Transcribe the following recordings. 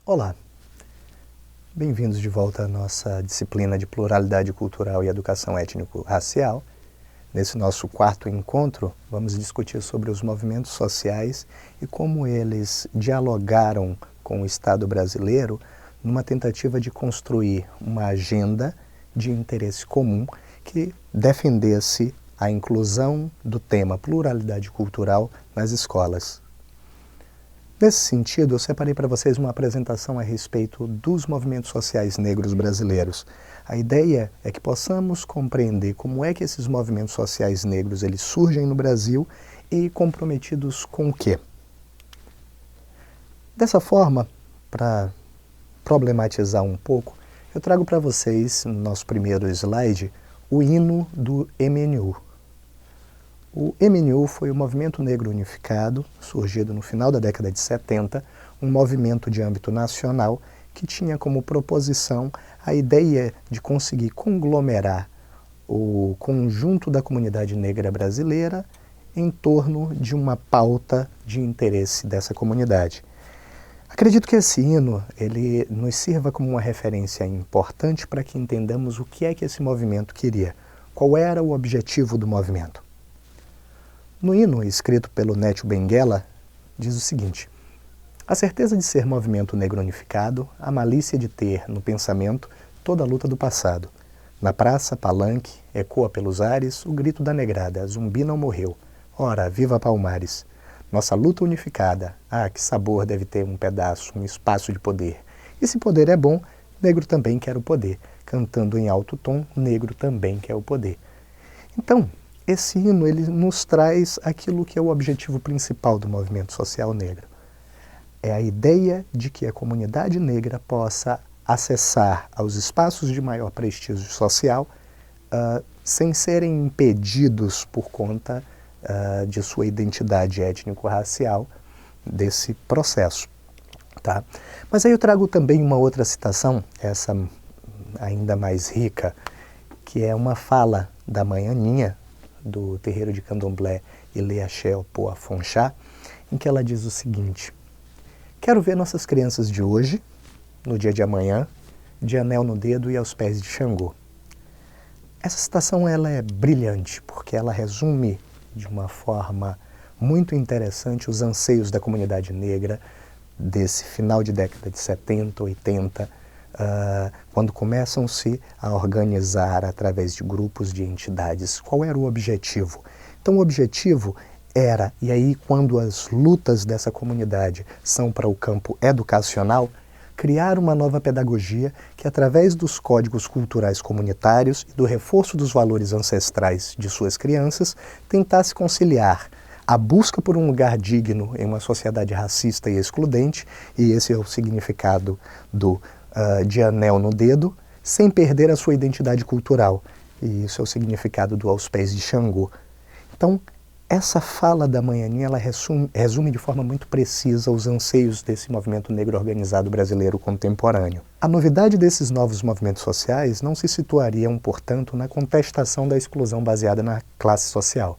Olá, bem-vindos de volta à nossa disciplina de Pluralidade Cultural e Educação Étnico-Racial. Nesse nosso quarto encontro, vamos discutir sobre os movimentos sociais e como eles dialogaram com o Estado brasileiro numa tentativa de construir uma agenda de interesse comum que defendesse a inclusão do tema pluralidade cultural nas escolas. Nesse sentido, eu separei para vocês uma apresentação a respeito dos movimentos sociais negros brasileiros. A ideia é que possamos compreender como é que esses movimentos sociais negros eles surgem no Brasil e comprometidos com o quê. Dessa forma, para problematizar um pouco, eu trago para vocês, no nosso primeiro slide, o hino do MNU. O MNU foi o Movimento Negro Unificado, surgido no final da década de 70, um movimento de âmbito nacional que tinha como proposição a ideia de conseguir conglomerar o conjunto da comunidade negra brasileira em torno de uma pauta de interesse dessa comunidade. Acredito que esse hino ele nos sirva como uma referência importante para que entendamos o que é que esse movimento queria, qual era o objetivo do movimento. No hino, escrito pelo Nécio Benguela, diz o seguinte: a certeza de ser movimento negro unificado, a malícia de ter no pensamento toda a luta do passado. Na praça, palanque, ecoa pelos ares o grito da negrada, Zumbi não morreu, ora, viva Palmares. Nossa luta unificada, que sabor deve ter um pedaço, um espaço de poder. E se poder é bom, negro também quer o poder. Cantando em alto tom, negro também quer o poder. Então, esse hino ele nos traz aquilo que é o objetivo principal do movimento social negro. É a ideia de que a comunidade negra possa acessar aos espaços de maior prestígio social sem serem impedidos por conta de sua identidade étnico-racial desse processo. Tá? Mas aí eu trago também uma outra citação, essa ainda mais rica, que é uma fala da Mãe Aninha, do terreiro de Candomblé Ileaxé Opoa Fonchá, em que ela diz o seguinte: quero ver nossas crianças de hoje, no dia de amanhã, de anel no dedo e aos pés de Xangô. Essa citação ela é brilhante, porque ela resume de uma forma muito interessante os anseios da comunidade negra desse final de década de 70, 80, quando começam-se a organizar através de grupos de entidades. Qual era o objetivo? Então o objetivo era, e aí quando as lutas dessa comunidade são para o campo educacional, criar uma nova pedagogia que, através dos códigos culturais comunitários e do reforço dos valores ancestrais de suas crianças, tentasse conciliar a busca por um lugar digno em uma sociedade racista e excludente, e esse é o significado de anel no dedo, sem perder a sua identidade cultural. E isso é o significado do aos pés de Xangô. Então, essa fala da Mãe Aninha, ela resume de forma muito precisa os anseios desse movimento negro organizado brasileiro contemporâneo. A novidade desses novos movimentos sociais não se situariam, portanto, na contestação da exclusão baseada na classe social,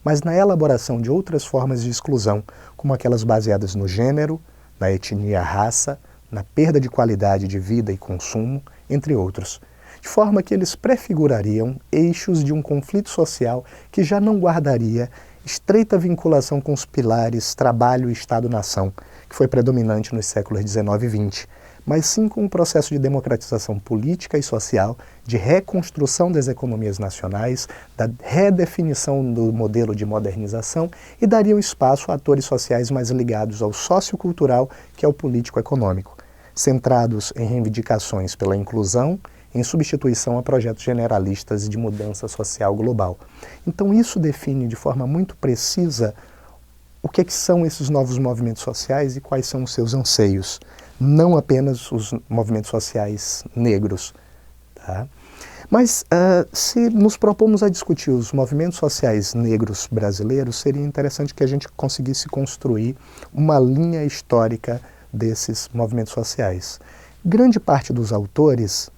mas na elaboração de outras formas de exclusão, como aquelas baseadas no gênero, na etnia, raça, na perda de qualidade de vida e consumo, entre outros, de forma que eles prefigurariam eixos de um conflito social que já não guardaria estreita vinculação com os pilares trabalho e Estado-nação, que foi predominante nos séculos XIX e XX, mas sim com um processo de democratização política e social, de reconstrução das economias nacionais, da redefinição do modelo de modernização e dariam espaço a atores sociais mais ligados ao sociocultural que ao político-econômico, centrados em reivindicações pela inclusão, em substituição a projetos generalistas de mudança social global. Então isso define de forma muito precisa o que são esses novos movimentos sociais e quais são os seus anseios, não apenas os movimentos sociais negros. Tá? Mas se nos propomos a discutir os movimentos sociais negros brasileiros, seria interessante que a gente conseguisse construir uma linha histórica desses movimentos sociais. Grande parte dos autores,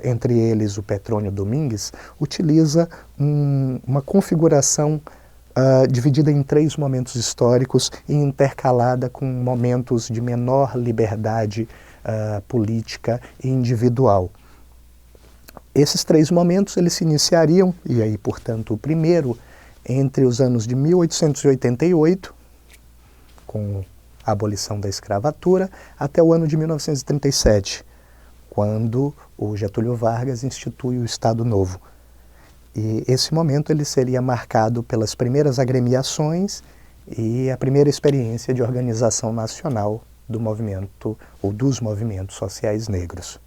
entre eles o Petrônio Domingues, utiliza uma configuração dividida em 3 momentos históricos e intercalada com momentos de menor liberdade política e individual. Esses três momentos eles se iniciariam, e aí, portanto, o primeiro, entre os anos de 1888, com a abolição da escravatura, até o ano de 1937, quando o Getúlio Vargas institui o Estado Novo. E esse momento ele seria marcado pelas primeiras agremiações e a primeira experiência de organização nacional do movimento ou dos movimentos sociais negros.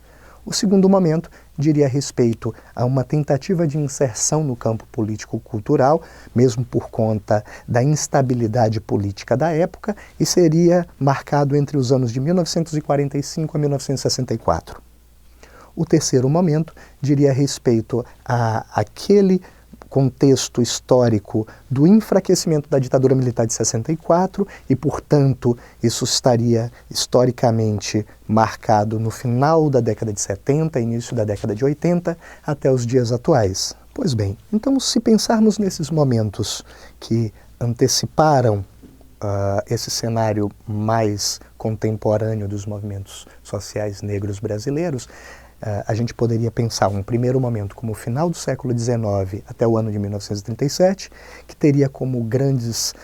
O segundo momento diria respeito a uma tentativa de inserção no campo político-cultural, mesmo por conta da instabilidade política da época, e seria marcado entre os anos de 1945 a 1964. O terceiro momento diria respeito a aquele contexto histórico do enfraquecimento da ditadura militar de 64 e, portanto, isso estaria historicamente marcado no final da década de 70, início da década de 80, até os dias atuais. Pois bem, então se pensarmos nesses momentos que anteciparam esse cenário mais contemporâneo dos movimentos sociais negros brasileiros, a gente poderia pensar um primeiro momento como o final do século XIX até o ano de 1937, que teria como grandes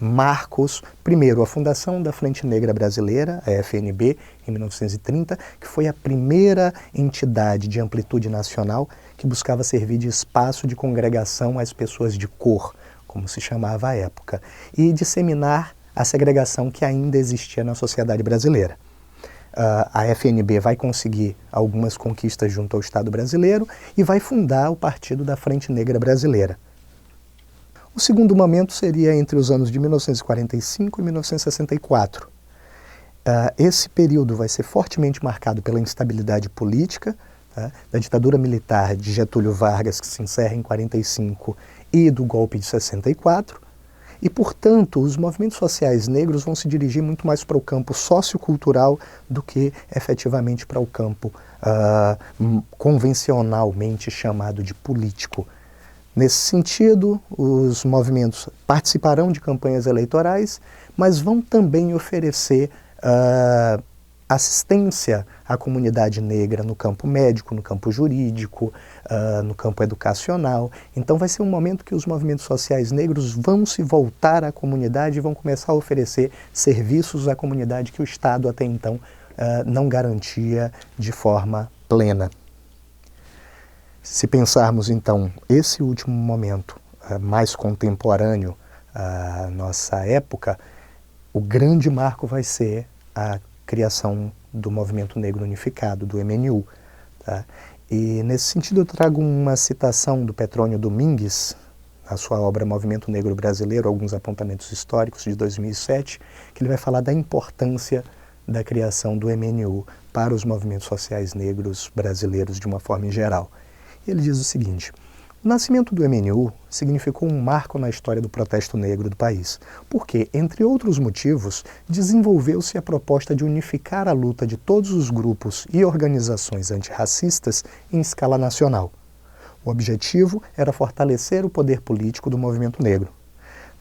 marcos, primeiro, a fundação da Frente Negra Brasileira, a FNB, em 1930, que foi a primeira entidade de amplitude nacional que buscava servir de espaço de congregação às pessoas de cor, como se chamava à época, e disseminar a segregação que ainda existia na sociedade brasileira. A FNB vai conseguir algumas conquistas junto ao Estado brasileiro e vai fundar o Partido da Frente Negra Brasileira. O segundo momento seria entre os anos de 1945 e 1964. Esse período vai ser fortemente marcado pela instabilidade política, da ditadura militar de Getúlio Vargas, que se encerra em 1945, e do golpe de 64. E, portanto, os movimentos sociais negros vão se dirigir muito mais para o campo sociocultural do que efetivamente para o campo convencionalmente chamado de político. Nesse sentido, os movimentos participarão de campanhas eleitorais, mas vão também oferecer assistência à comunidade negra no campo médico, no campo jurídico, no campo educacional. Então vai ser um momento que os movimentos sociais negros vão se voltar à comunidade e vão começar a oferecer serviços à comunidade que o Estado até então não garantia de forma plena. Se pensarmos então esse último momento mais contemporâneo à nossa época, o grande marco vai ser a criação do Movimento Negro Unificado, do MNU. Tá? E nesse sentido eu trago uma citação do Petrônio Domingues, na sua obra Movimento Negro Brasileiro, alguns apontamentos históricos, de 2007, que ele vai falar da importância da criação do MNU para os movimentos sociais negros brasileiros de uma forma em geral. Ele diz o seguinte: o nascimento do MNU significou um marco na história do protesto negro do país, porque, entre outros motivos, desenvolveu-se a proposta de unificar a luta de todos os grupos e organizações antirracistas em escala nacional. O objetivo era fortalecer o poder político do movimento negro.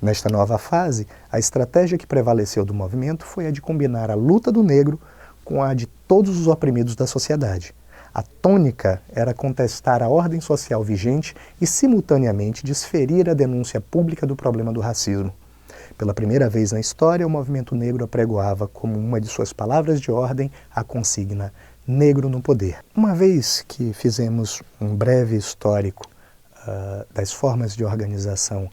Nesta nova fase, a estratégia que prevaleceu do movimento foi a de combinar a luta do negro com a de todos os oprimidos da sociedade. A tônica era contestar a ordem social vigente e, simultaneamente, desferir a denúncia pública do problema do racismo. Pela primeira vez na história, o movimento negro apregoava como uma de suas palavras de ordem a consigna "negro no poder". Uma vez que fizemos um breve histórico das formas de organização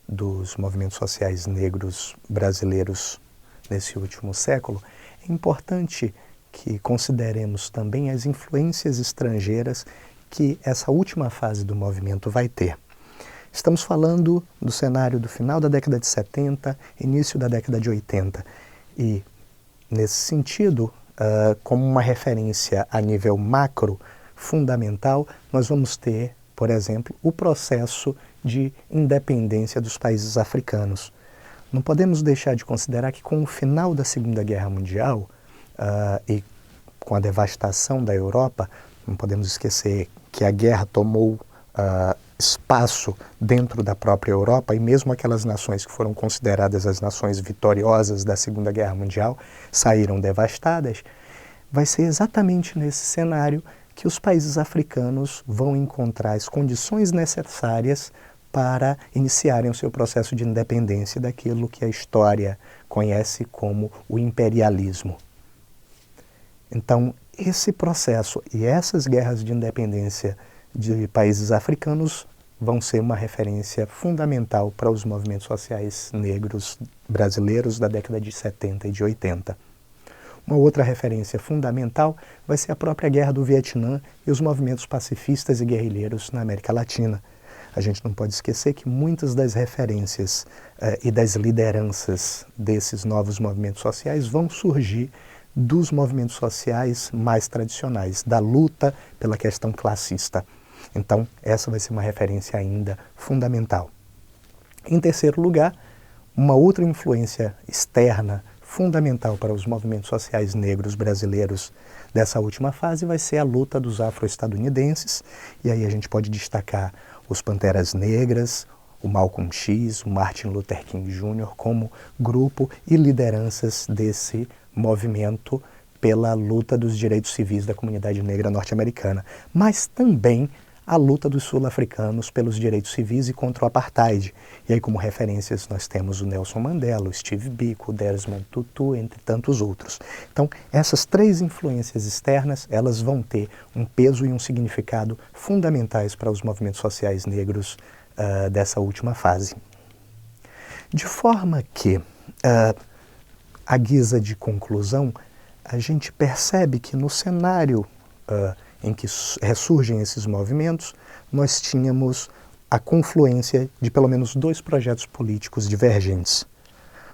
dos movimentos sociais negros brasileiros nesse último século, é importante que consideremos também as influências estrangeiras que essa última fase do movimento vai ter. Estamos falando do cenário do final da década de 70, início da década de 80. E, nesse sentido, como uma referência a nível macro, fundamental, nós vamos ter, por exemplo, o processo de independência dos países africanos. Não podemos deixar de considerar que, com o final da Segunda Guerra Mundial, e com a devastação da Europa, não podemos esquecer que a guerra tomou espaço dentro da própria Europa, e mesmo aquelas nações que foram consideradas as nações vitoriosas da Segunda Guerra Mundial saíram devastadas. vai ser exatamente nesse cenário que os países africanos vão encontrar as condições necessárias para iniciarem o seu processo de independência daquilo que a história conhece como o imperialismo. Então, esse processo e essas guerras de independência de países africanos vão ser uma referência fundamental para os movimentos sociais negros brasileiros da década de 70 e de 80. Uma outra referência fundamental vai ser a própria Guerra do Vietnã e os movimentos pacifistas e guerrilheiros na América Latina. A gente não pode esquecer que muitas das referências e das lideranças desses novos movimentos sociais vão surgir dos movimentos sociais mais tradicionais, da luta pela questão classista. Então, essa vai ser uma referência ainda fundamental. Em terceiro lugar, uma outra influência externa fundamental para os movimentos sociais negros brasileiros dessa última fase vai ser a luta dos afro-estadunidenses, e aí a gente pode destacar os Panteras Negras, o Malcolm X, o Martin Luther King Jr. como grupo e lideranças desse movimento pela luta dos direitos civis da comunidade negra norte-americana, mas também a luta dos sul-africanos pelos direitos civis e contra o apartheid. E aí como referências nós temos o Nelson Mandela, o Steve Biko, o Desmond Tutu, entre tantos outros. Então essas três influências externas, elas vão ter um peso e um significado fundamentais para os movimentos sociais negros dessa última fase. De forma que, à guisa de conclusão, a gente percebe que no cenário em que ressurgem esses movimentos, nós tínhamos a confluência de pelo menos dois projetos políticos divergentes.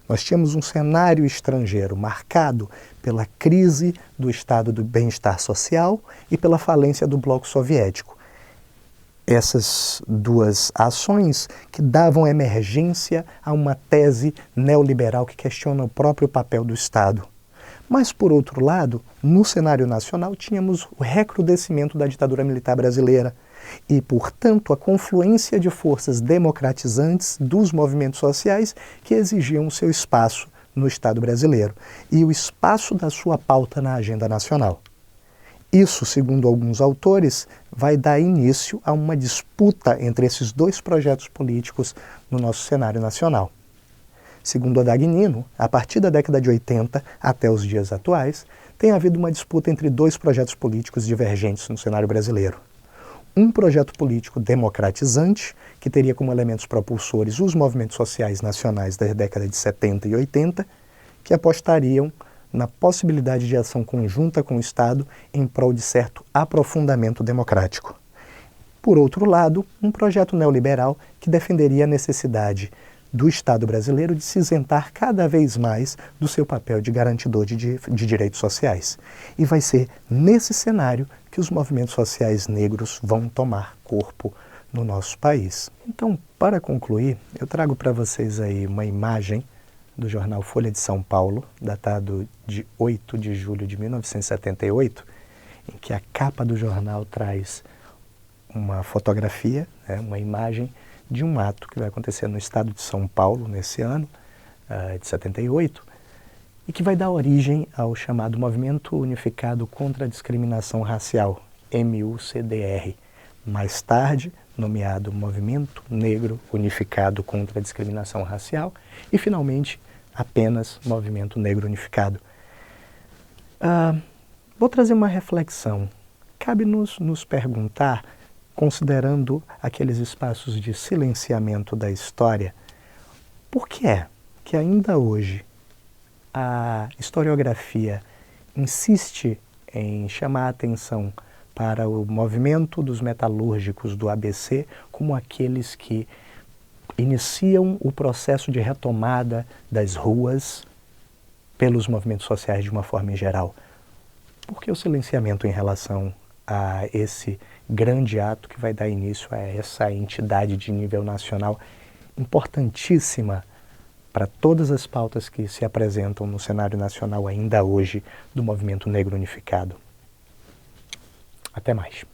Nós tínhamos um cenário estrangeiro marcado pela crise do estado do bem-estar social e pela falência do bloco soviético. Essas duas ações que davam emergência a uma tese neoliberal que questiona o próprio papel do Estado. Mas, por outro lado, no cenário nacional, tínhamos o recrudescimento da ditadura militar brasileira e, portanto, a confluência de forças democratizantes dos movimentos sociais que exigiam o seu espaço no Estado brasileiro e o espaço da sua pauta na agenda nacional. Isso, segundo alguns autores, vai dar início a uma disputa entre esses dois projetos políticos no nosso cenário nacional. Segundo Adagnino, a partir da década de 80 até os dias atuais, tem havido uma disputa entre dois projetos políticos divergentes no cenário brasileiro. Um projeto político democratizante, que teria como elementos propulsores os movimentos sociais nacionais da década de 70 e 80, que apostariam na possibilidade de ação conjunta com o Estado em prol de certo aprofundamento democrático. Por outro lado, um projeto neoliberal que defenderia a necessidade do Estado brasileiro de se isentar cada vez mais do seu papel de garantidor de direitos sociais. E vai ser nesse cenário que os movimentos sociais negros vão tomar corpo no nosso país. Então, para concluir, eu trago para vocês aí uma imagem do jornal Folha de São Paulo, datado de 8 de julho de 1978, em que a capa do jornal traz uma fotografia, uma imagem de um ato que vai acontecer no estado de São Paulo nesse ano, de 78, e que vai dar origem ao chamado Movimento Unificado contra a Discriminação Racial, MUCDR, mais tarde nomeado Movimento Negro Unificado contra a Discriminação Racial e, finalmente, apenas Movimento Negro Unificado. Vou trazer uma reflexão. Cabe-nos nos perguntar, considerando aqueles espaços de silenciamento da história, por que é que ainda hoje a historiografia insiste em chamar a atenção para o movimento dos metalúrgicos do ABC como aqueles que iniciam o processo de retomada das ruas pelos movimentos sociais de uma forma em geral? Por que o silenciamento em relação a esse grande ato que vai dar início a essa entidade de nível nacional importantíssima para todas as pautas que se apresentam no cenário nacional ainda hoje do Movimento Negro Unificado? Até mais.